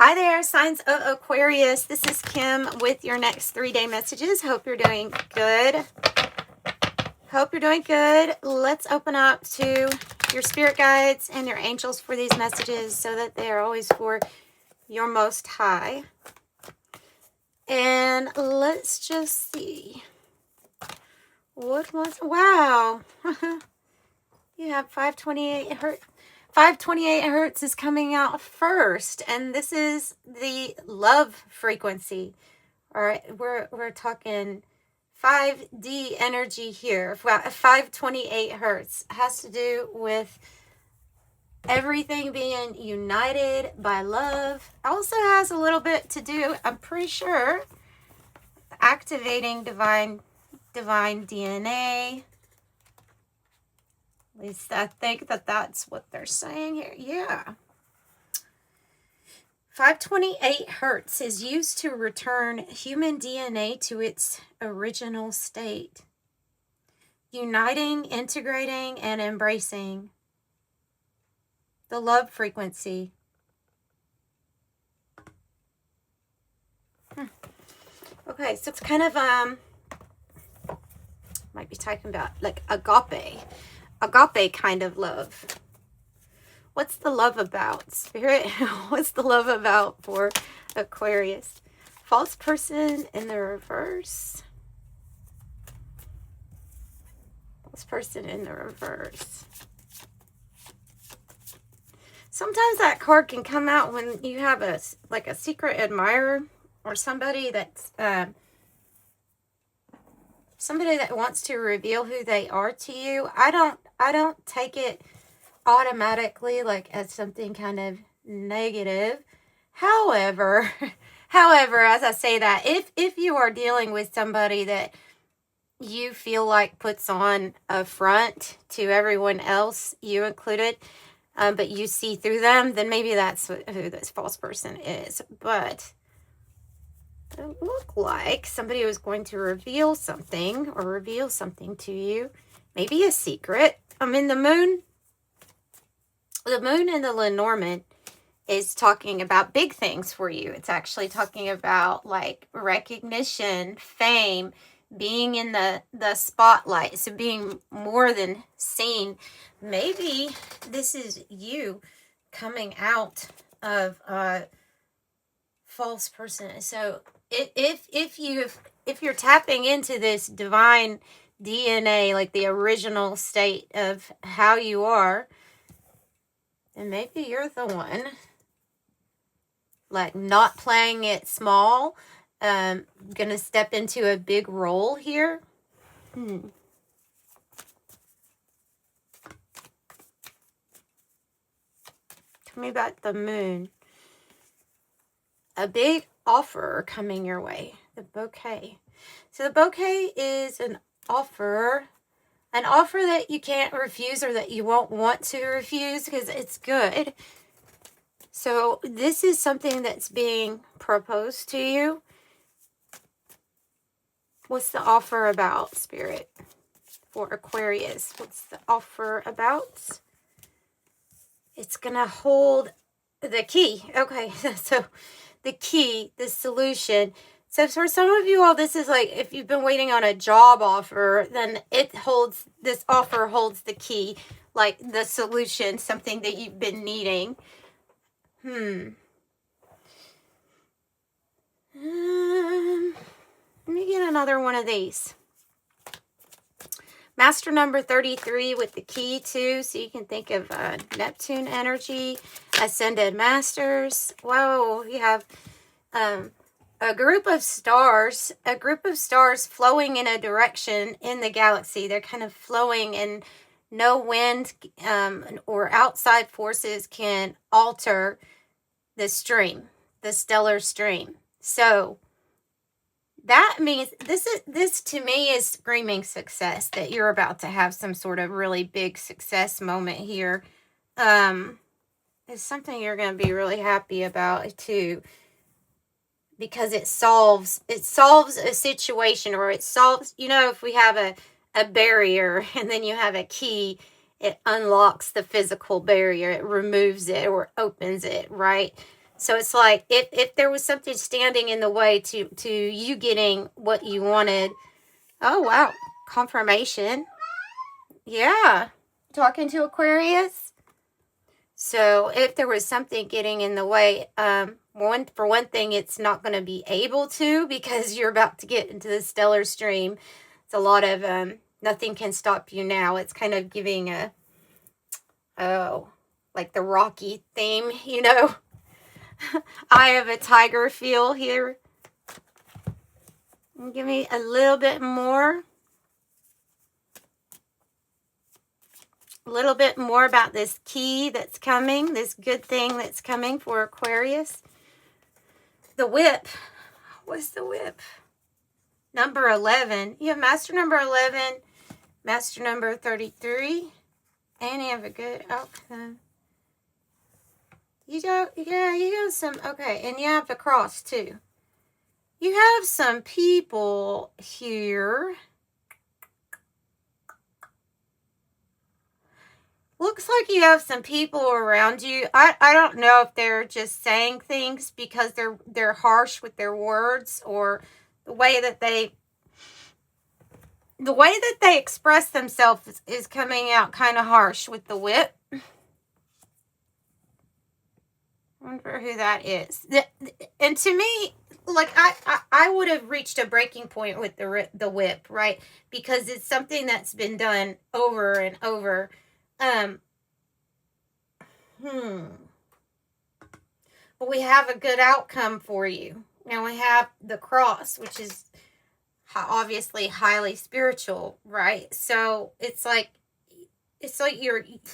Hi there, signs of Aquarius. This is Kim with your next 3-day messages. Hope you're doing good. Hope you're doing good. Let's open up to your spirit guides and your angels for these messages so that they are always for your most high. And let's just see. What was, wow. You have 528 hertz. 528 hertz is coming out first, and this is the love frequency. All right, we're talking 5D energy here. 528 hertz has to do with everything being united by love. Also has a little bit to do, I'm pretty sure, activating divine DNA. At least I think that's what they're saying here. Yeah. 528 hertz is used to return human DNA to its original state. Uniting, integrating, and embracing. The love frequency. Okay, so it's kind of, might be talking about like agape kind of love. What's the love about, Spirit? What's the love about for Aquarius? False person in the reverse. False person in the reverse. Sometimes that card can come out when you have a secret admirer or somebody that's somebody that wants to reveal who they are to you. I don't take it automatically like as something kind of negative. However, as I say that, if you are dealing with somebody that you feel like puts on a front to everyone else, you included, but you see through them, then maybe that's who this false person is. But it looked like somebody was going to reveal something to you. Maybe a secret. I mean, the moon in the Lenormand is talking about big things for you. It's actually talking about like recognition, fame, being in the spotlight. So being more than seen. Maybe this is you coming out of a false person. So if you're tapping into this divine DNA, like the original state of how you are, then maybe you're the one, like not playing it small, gonna step into a big role here. Tell me about the moon. A big offer coming your way. The bouquet. So the bouquet is an offer that you can't refuse or that you won't want to refuse because it's good. So this is something that's being proposed to you. What's the offer about, Spirit, for Aquarius? What's the offer about? It's going to hold the key. Okay, so the key, the solution. So for some of you all, this is like if you've been waiting on a job offer, then this offer holds the key, like the solution, something that you've been needing. Let me get another one of these. Master number 33 with the key too, so you can think of Neptune energy, ascended masters. Whoa, you have a group of stars flowing in a direction in the galaxy. They're kind of flowing, and no wind or outside forces can alter the stream, the stellar stream. So that means this to me is screaming success, that you're about to have some sort of really big success moment here. It's something you're going to be really happy about too, because it solves a situation, or it solves, if we have a barrier and then you have a key, it unlocks the physical barrier, it removes it or opens it, right? So it's like if there was something standing in the way to you getting what you wanted. Oh, wow. Confirmation. Yeah. Talking to Aquarius. So if there was something getting in the way, for one thing, it's not going to be able to, because you're about to get into the stellar stream. It's a lot of nothing can stop you now. It's kind of giving a, oh, like the Rocky theme, you know. Eye of a tiger feel here. Give me a little bit more. A little bit more about this key that's coming, this good thing that's coming for Aquarius. The whip. What's the whip? Number 11. You have master number 11, master number 33, and you have a good outcome. You have some, okay, and you have the cross too. You have some people here. Looks like you have some people around you. I don't know if they're just saying things because they're harsh with their words, or the way that they express themselves is coming out kind of harsh with the whip. I wonder who that is. And to me, like I would have reached a breaking point with the whip, right? Because it's something that's been done over and over. But we have a good outcome for you. Now we have the cross, which is obviously highly spiritual, right? So it's like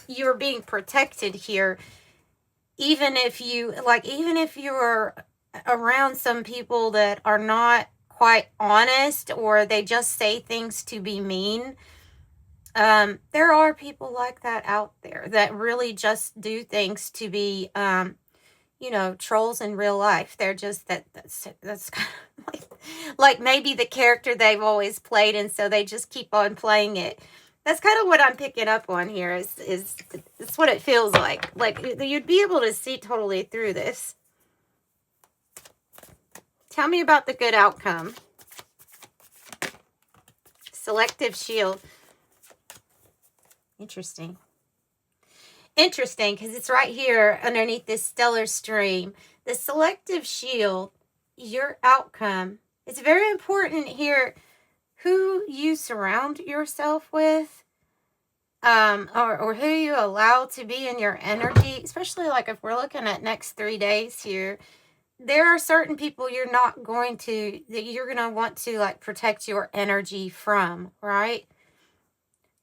you're being protected here. Even if you're around some people that are not quite honest, or they just say things to be mean. There are people like that out there that really just do things to be, trolls in real life. They're just that's kind of like maybe the character they've always played, and so they just keep on playing it. That's kind of what I'm picking up on here. Is it's what it feels like. Like you'd be able to see totally through this. Tell me about the good outcome. Selective shield. Interesting, because it's right here underneath this stellar stream. The selective shield, your outcome. It's very important here who you surround yourself with, or who you allow to be in your energy, especially like if we're looking at next 3 days here. There are certain people that you're going to want to like protect your energy from, right?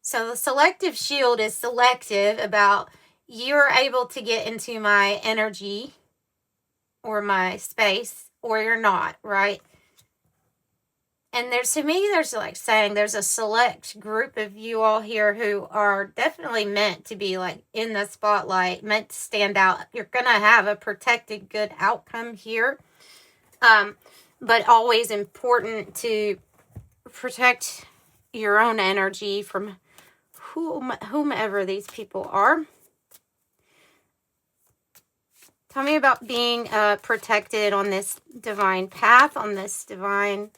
So the selective shield is selective about you're able to get into my energy or my space, or you're not, right? And there's like saying there's a select group of you all here who are definitely meant to be like in the spotlight, meant to stand out. You're going to have a protected good outcome here. But always important to protect your own energy from whomever these people are. Tell me about being protected on this divine path, on this divine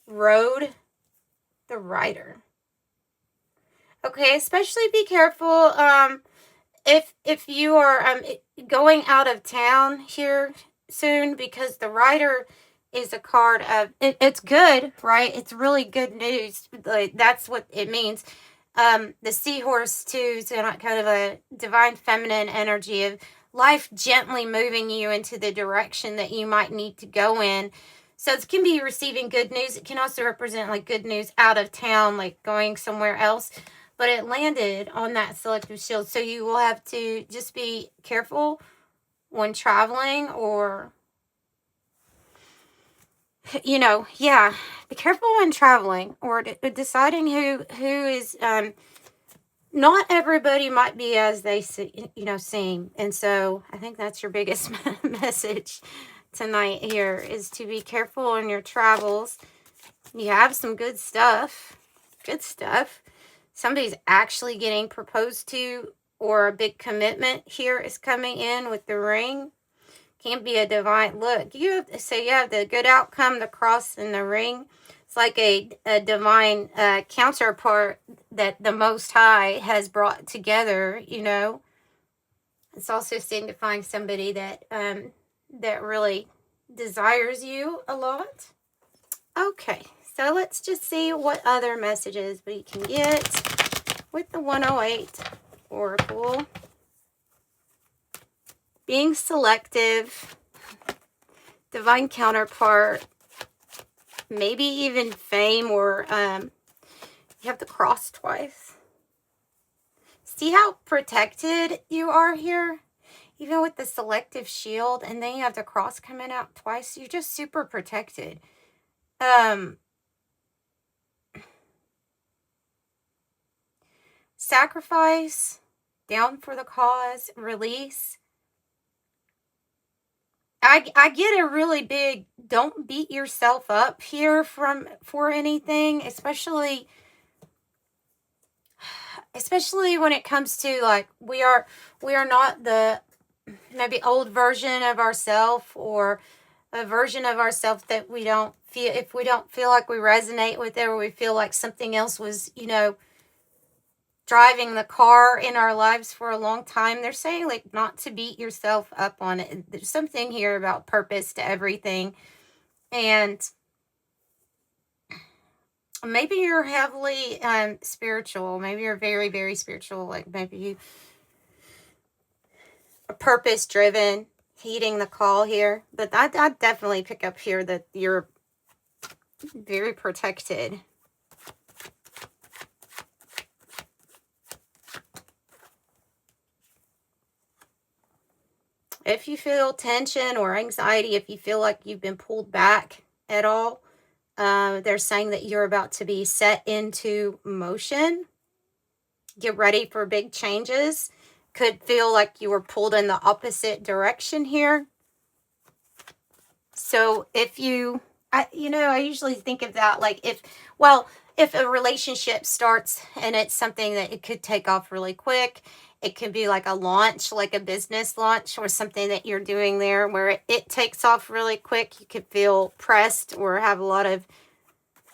road. The Rider. Okay, especially be careful if you are going out of town here soon, because the Rider is a card of it's good, right? It's really good news. Like that's what it means. The seahorse too is kind of a divine feminine energy of life gently moving you into the direction that you might need to go in. So it can be receiving good news. It can also represent like good news out of town, like going somewhere else. But it landed on that selective shield, so you will have to just be careful when traveling, or be careful when traveling, or deciding who is, not everybody might be as they seem. And so I think that's your biggest message tonight here, is to be careful on your travels. You have some good stuff. Somebody's actually getting proposed to or a big commitment here is coming in with the ring. Can be a divine look. You have the good outcome, the cross and the ring. It's like a divine counterpart that the Most High has brought together, you know. It's also signifying somebody that that really desires you a lot. Okay, so let's just see what other messages we can get with the 108 Oracle. Being selective, divine counterpart, maybe even fame, or you have the cross twice. See how protected you are here? Even with the selective shield, and then you have the cross coming out twice. You're just super protected. Sacrifice, down for the cause, release. I get a really big, don't beat yourself up here for anything, especially when it comes to, like, we are not the maybe old version of ourselves, or a version of ourselves that we don't feel, if we don't feel like we resonate with it, or we feel like something else was, you know, driving the car in our lives for a long time. They're saying, like, not to beat yourself up on it. There's something here about purpose to everything. And maybe you're heavily spiritual. Maybe you're very, very spiritual. Like, maybe you are purpose driven, heeding the call here. But I definitely pick up here that you're very protected. If you feel tension or anxiety, if you feel like you've been pulled back at all, they're saying that you're about to be set into motion. Get ready for big changes. Could feel like you were pulled in the opposite direction here. So if you, I usually think of that like if a relationship starts and it's something that it could take off really quick. It could be like a launch, like a business launch, or something that you're doing there where it takes off really quick. You could feel pressed or have a lot of,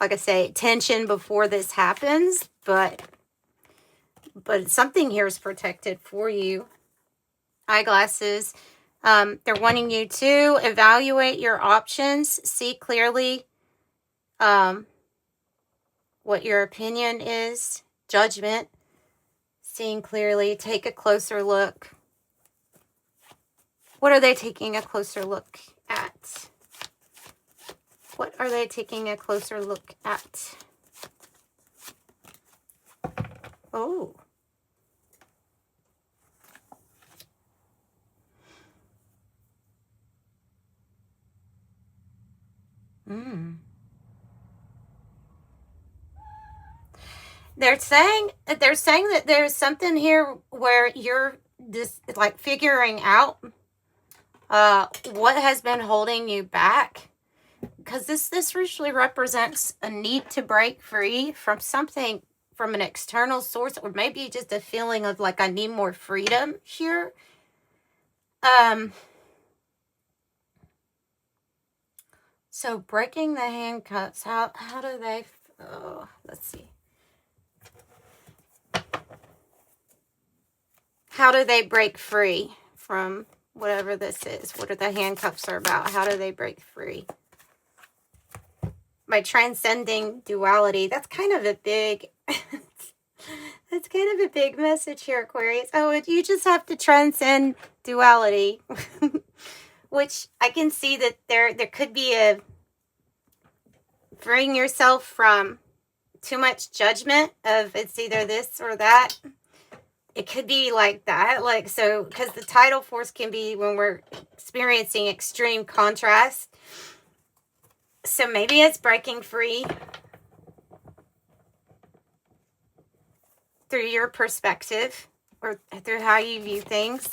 like I say, tension before this happens. But something here is protected for you. Eyeglasses. They're wanting you to evaluate your options. See clearly what your opinion is. Judgment. Seeing clearly, take a closer look. What are they taking a closer look at? What are they taking a closer look at? Oh. They're saying that there's something here where you're just like figuring out what has been holding you back, because this usually represents a need to break free from something, from an external source, or maybe just a feeling of like, I need more freedom here. So breaking the handcuffs, how do they, let's see. How do they break free from whatever this is? What are the handcuffs are about? How do they break free? By transcending duality. That's kind of a big, that's kind of a big message here, Aquarius. Oh, you just have to transcend duality. Which I can see that there could be a freeing yourself from too much judgment of it's either this or that. It could be like that, like, so, because the tidal force can be when we're experiencing extreme contrast. So maybe it's breaking free through your perspective or through how you view things.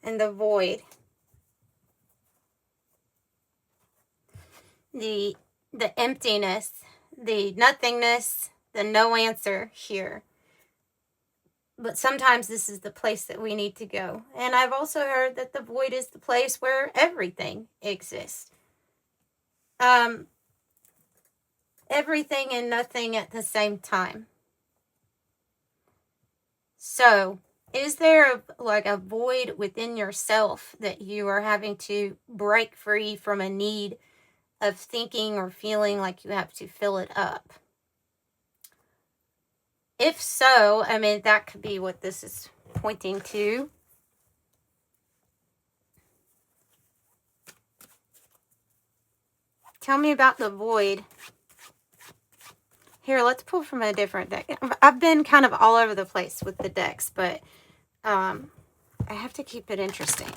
And the void. The emptiness. the nothingness, the no answer here. But sometimes this is the place that we need to go. And I've also heard that the void is the place where everything exists. Everything and nothing at the same time. So, is there a void within yourself that you are having to break free from a need of thinking or feeling like you have to fill it up? If so, I mean, that could be what this is pointing to. Tell me about the void. Here, let's pull from a different deck. I've been kind of all over the place with the decks, but I have to keep it interesting.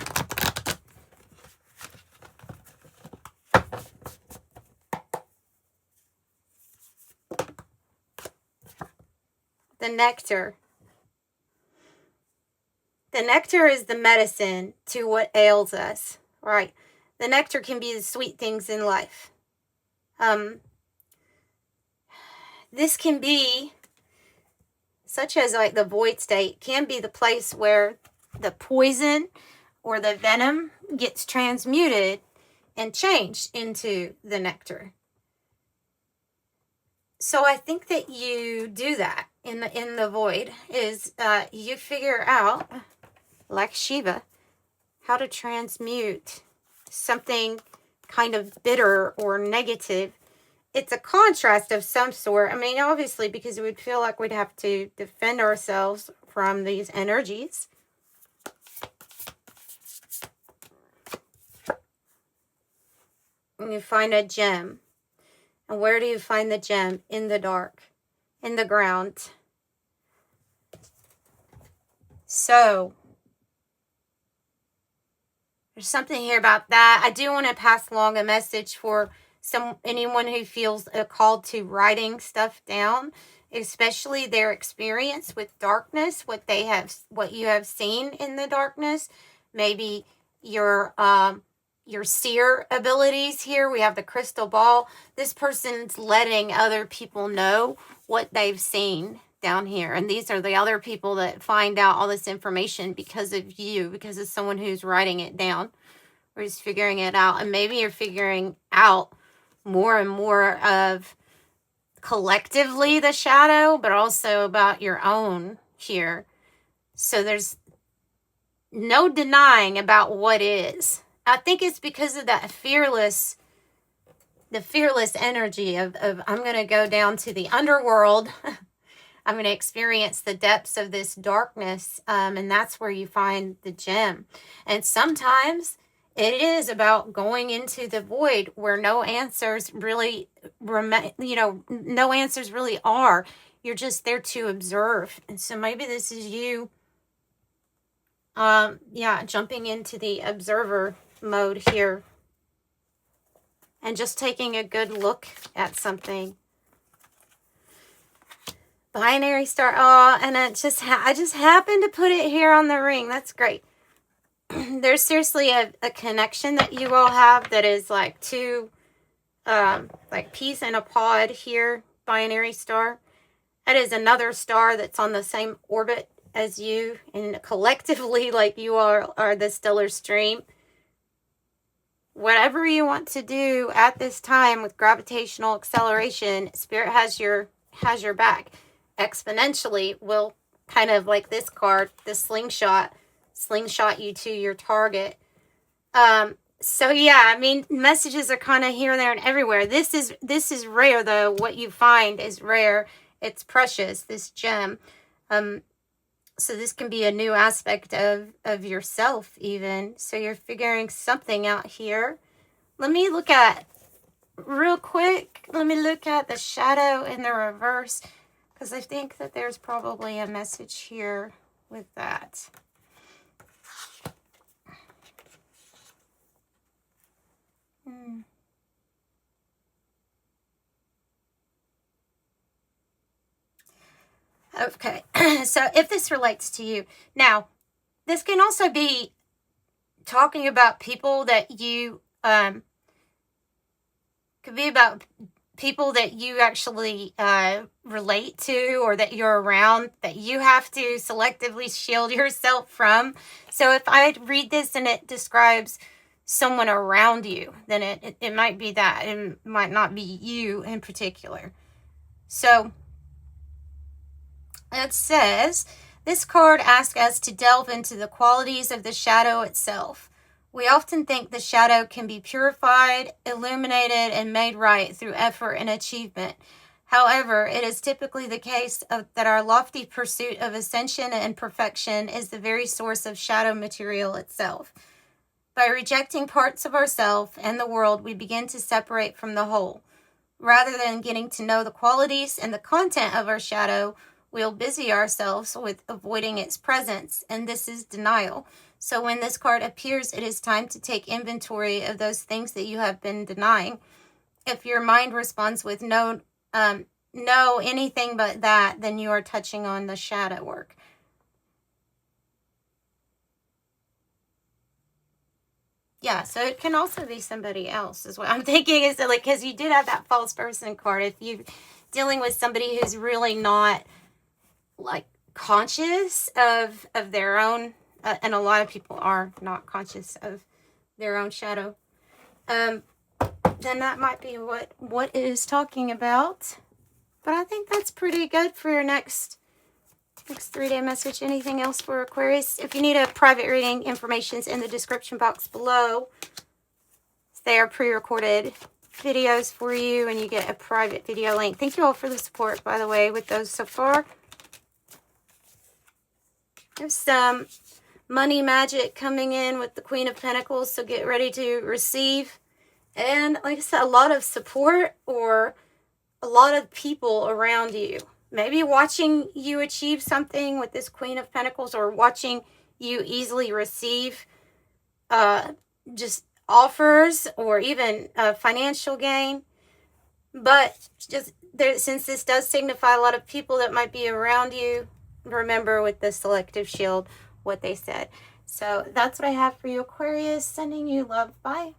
The nectar. The nectar is the medicine to what ails us, right? The nectar can be the sweet things in life. This can be, such as like the void state, can be the place where the poison or the venom gets transmuted and changed into the nectar. So I think that you do that in the void, is you figure out, like Shiva, how to transmute something kind of bitter or negative. It's a contrast of some sort. I mean, obviously, because we'd feel like we'd have to defend ourselves from these energies. And you find a gem. And where do you find the gem? In the dark. In the ground. So, there's something here about that. I do want to pass along a message for anyone who feels called to writing stuff down, especially their experience with darkness, what you have seen in the darkness. Maybe your seer abilities here. We have the crystal ball. This person's letting other people know what they've seen down here. And these are the other people that find out all this information because of you, because of someone who's writing it down or is figuring it out. And maybe you're figuring out more and more of collectively the shadow, but also about your own here. So there's no denying about what is. I think it's because of that fearless energy of I'm going to go down to the underworld. I'm going to experience the depths of this darkness. And that's where you find the gem. And sometimes it is about going into the void where no answers really no answers really are. You're just there to observe. And so maybe this is you, jumping into the observer mode here and just taking a good look at something. Binary star. Oh, and I just happened to put it here on the ring. That's great. There's seriously a connection that you all have that is like two, like peas in a pod here, binary star. That is another star that's on the same orbit as you, and collectively, like you are the stellar stream. Whatever you want to do at this time with gravitational acceleration, Spirit has your back. Exponentially will kind of like this card, the slingshot you to your target. So yeah, I mean, messages are kind of here, there, and everywhere. This is rare though. What you find is rare. It's precious, this gem. So this can be a new aspect of yourself even. So you're figuring something out here. Let me look at, real quick, the shadow in the reverse, because I think that there's probably a message here with that. Okay, so if this relates to you. Now, this can also be talking about people that you, could be about people that you actually relate to or that you're around that you have to selectively shield yourself from. So if I read this and it describes someone around you, then it might be that. It might not be you in particular. So it says, this card asks us to delve into the qualities of the shadow itself. We often think the shadow can be purified, illuminated, and made right through effort and achievement. However, it is typically the case that our lofty pursuit of ascension and perfection is the very source of shadow material itself. By rejecting parts of ourselves and the world, we begin to separate from the whole. Rather than getting to know the qualities and the content of our shadow, we'll busy ourselves with avoiding its presence, and this is denial. So when this card appears, it is time to take inventory of those things that you have been denying. If your mind responds with no, anything but that, then you are touching on the shadow work. Yeah, so it can also be somebody else is what I'm thinking, is that, like, because you did have that false person card. If you're dealing with somebody who's really not, like, conscious of their own, and a lot of people are not conscious of their own shadow, then that might be what it is talking about. But I think that's pretty good for your next 3-day message. Anything else for Aquarius? If you need a private reading, information's in the description box below. They are pre-recorded videos for you, and you get a private video link. Thank you all for the support, by the way, with those so far. There's some money magic coming in with the Queen of Pentacles, so get ready to receive. And like I said, a lot of support or a lot of people around you. Maybe watching you achieve something with this Queen of Pentacles, or watching you easily receive just offers or even financial gain. But just there, since this does signify a lot of people that might be around you, remember with the selective shield what they said. So that's what I have for you, Aquarius. Sending you love. Bye.